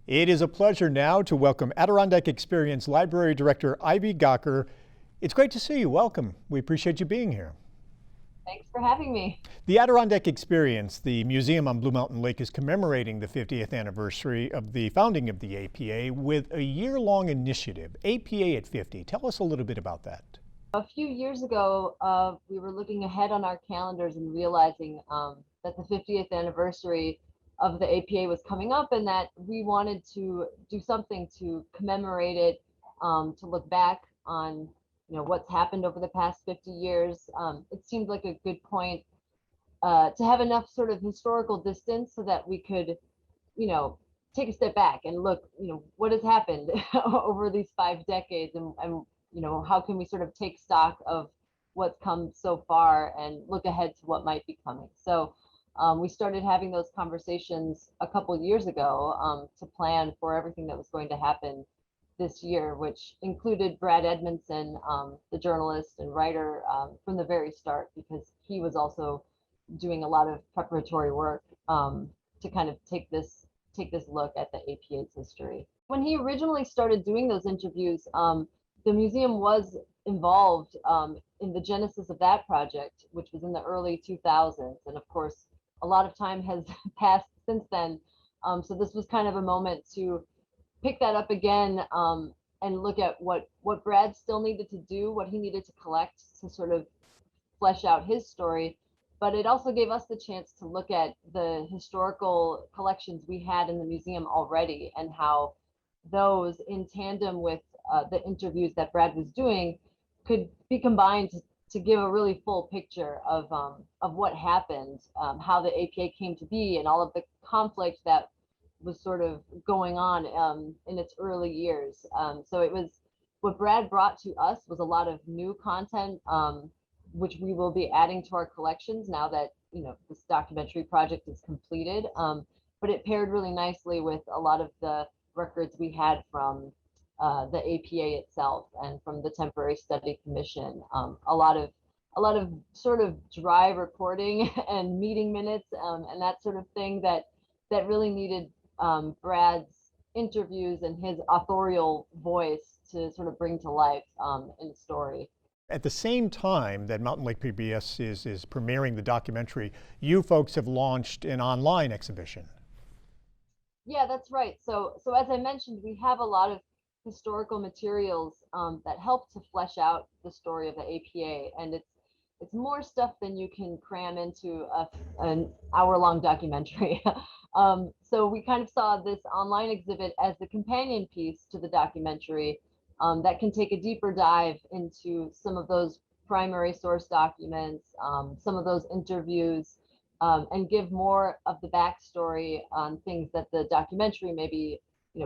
It is a pleasure now to welcome Adirondack Experience Library Director Ivy Gocker. It's great to see you. Welcome. We appreciate you being here. Thanks for having me. The Adirondack Experience, the museum on Blue Mountain Lake, is commemorating the 50th anniversary of the founding of the APA with a year-long initiative, APA at 50. Tell us a little bit about that. A few years ago, we were looking ahead on our calendars and realizing that the 50th anniversary of the APA was coming up and that we wanted to do something to commemorate it, to look back on what's happened over the past 50 years. It seemed like a good point to have enough sort of historical distance so that we could take a step back and look, what has happened over these 5 decades, and how can we sort of take stock of what's come so far and look ahead to what might be coming. So we started having those conversations a couple years ago to plan for everything that was going to happen this year, which included Brad Edmondson, the journalist and writer, from the very start, because he was also doing a lot of preparatory work to kind of take this look at the APA's history. When he originally started doing those interviews, the museum was involved in the genesis of that project, which was in the early 2000s. And of course, a lot of time has passed since then. So this was kind of a moment to pick that up again and look at what Brad still needed to do, what he needed to collect to sort of flesh out his story. But it also gave us the chance to look at the historical collections we had in the museum already and how those, in tandem with the interviews that Brad was doing, could be combined to give a really full picture of what happened, how the APA came to be, and all of the conflict that was sort of going on in its early years. So it was, what Brad brought to us was a lot of new content, which we will be adding to our collections now that this documentary project is completed. But it paired really nicely with a lot of the records we had from the APA itself and from the Temporary Study Commission. A lot of sort of dry recording and meeting minutes and that sort of thing that really needed Brad's interviews and his authorial voice to sort of bring to life in the story. At the same time that Mountain Lake PBS is premiering the documentary, you folks have launched an online exhibition. Yeah, that's right. So as I mentioned, we have a lot of historical materials that help to flesh out the story of the APA, and it's more stuff than you can cram into an hour-long documentary. So we kind of saw this online exhibit as the companion piece to the documentary that can take a deeper dive into some of those primary source documents, some of those interviews, and give more of the backstory on things that the documentary maybe,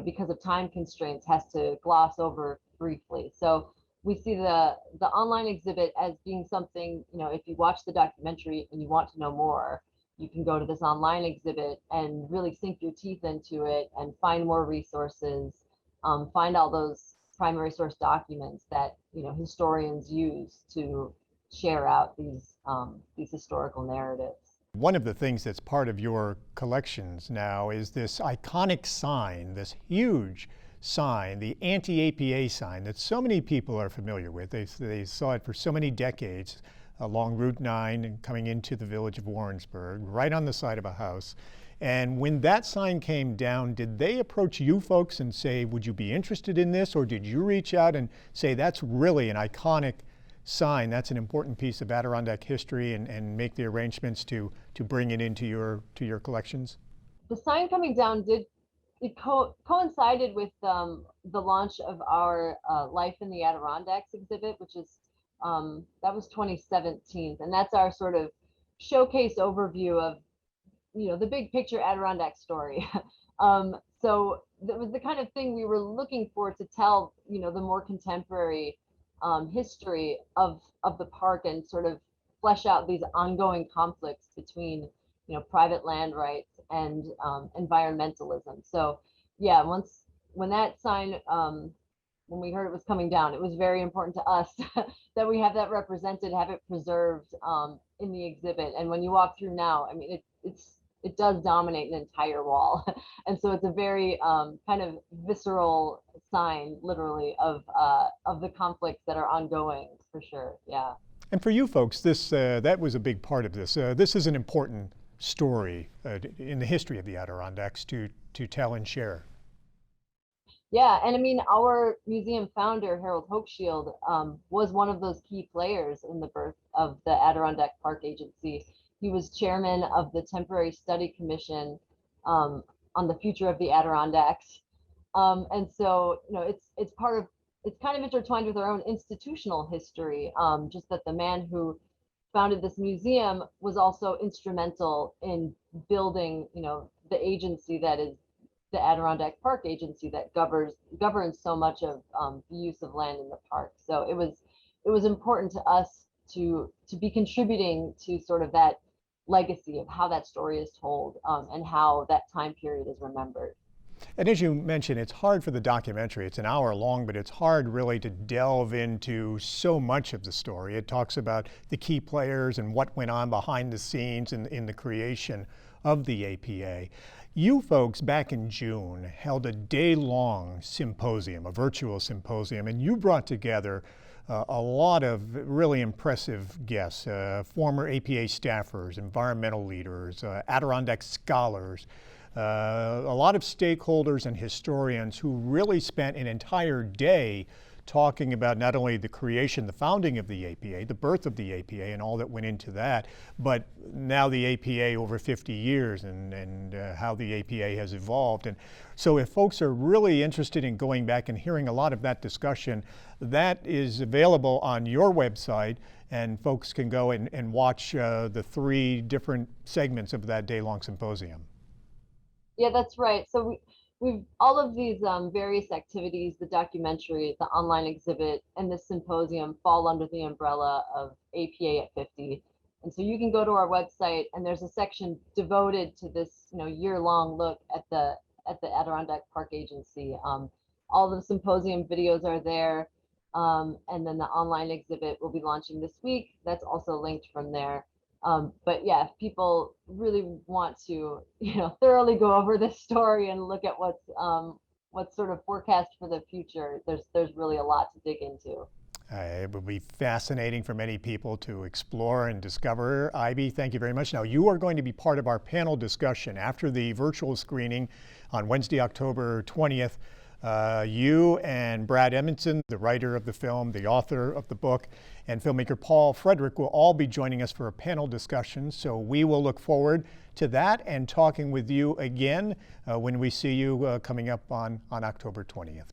because of time constraints, has to gloss over briefly. So we see the online exhibit as being something, if you watch the documentary and you want to know more, you can go to this online exhibit and really sink your teeth into it and find more resources, find all those primary source documents that historians use to share out these historical narratives. One of the things that's part of your collections now is this iconic sign, this huge sign, the anti-APA sign that so many people are familiar with. They saw it for so many decades along Route 9 and coming into the village of Warrensburg, right on the side of a house. And when that sign came down, did they approach you folks and say, would you be interested in this? Or did you reach out and say, that's really an iconic sign, that's an important piece of Adirondack history, and make the arrangements to bring it into your collections? The sign coming down coincided with the launch of our Life in the Adirondacks exhibit, which is that was 2017, and that's our sort of showcase overview of the big picture Adirondack story. So that was the kind of thing we were looking for to tell the more contemporary history of the park and sort of flesh out these ongoing conflicts between private land rights and environmentalism. So yeah, when that sign when we heard it was coming down, it was very important to us that we have that represented, have it preserved in the exhibit. And when you walk through now, I mean, it's it does dominate an entire wall. And so it's a very kind of visceral sign, literally, of the conflicts that are ongoing, for sure. Yeah. And for you folks, this that was a big part of this. This is an important story in the history of the Adirondacks to tell and share. Yeah, and I mean, our museum founder, Harold Hochschild, was one of those key players in the birth of the Adirondack Park Agency. He was chairman of the Temporary Study Commission on the future of the Adirondacks. And so, it's part of, it's kind of intertwined with our own institutional history, just that the man who founded this museum was also instrumental in building, the agency that is the Adirondack Park Agency that governs so much of the use of land in the park. So it was important to us to be contributing to sort of that legacy of how that story is told, and how that time period is remembered. And as you mentioned, it's hard for the documentary. It's an hour long, but it's hard really to delve into so much of the story. It talks about the key players and what went on behind the scenes in the creation of the APA. You folks back in June held a day-long symposium, a virtual symposium, and you brought together a lot of really impressive guests, former APA staffers, environmental leaders, Adirondack scholars, a lot of stakeholders and historians who really spent an entire day talking about not only the creation, the founding of the APA, the birth of the APA and all that went into that, but now the APA over 50 years and how the APA has evolved. And so if folks are really interested in going back and hearing a lot of that discussion, that is available on your website, and folks can go and watch the 3 different segments of that day-long symposium. Yeah, that's right. So we've all of these various activities, the documentary, the online exhibit, and the symposium fall under the umbrella of APA at 50. And so you can go to our website, and there's a section devoted to this, year-long look at the Adirondack Park Agency. All the symposium videos are there, and then the online exhibit will be launching this week. That's also linked from there. But yeah, if people really want to, thoroughly go over this story and look at what's sort of forecast for the future, there's really a lot to dig into. It will be fascinating for many people to explore and discover. Ivy, thank you very much. Now, you are going to be part of our panel discussion after the virtual screening on Wednesday, October 20th. You and Brad Edmondson, the writer of the film, the author of the book, and filmmaker Paul Frederick will all be joining us for a panel discussion. So we will look forward to that and talking with you again when we see you coming up on October 20th.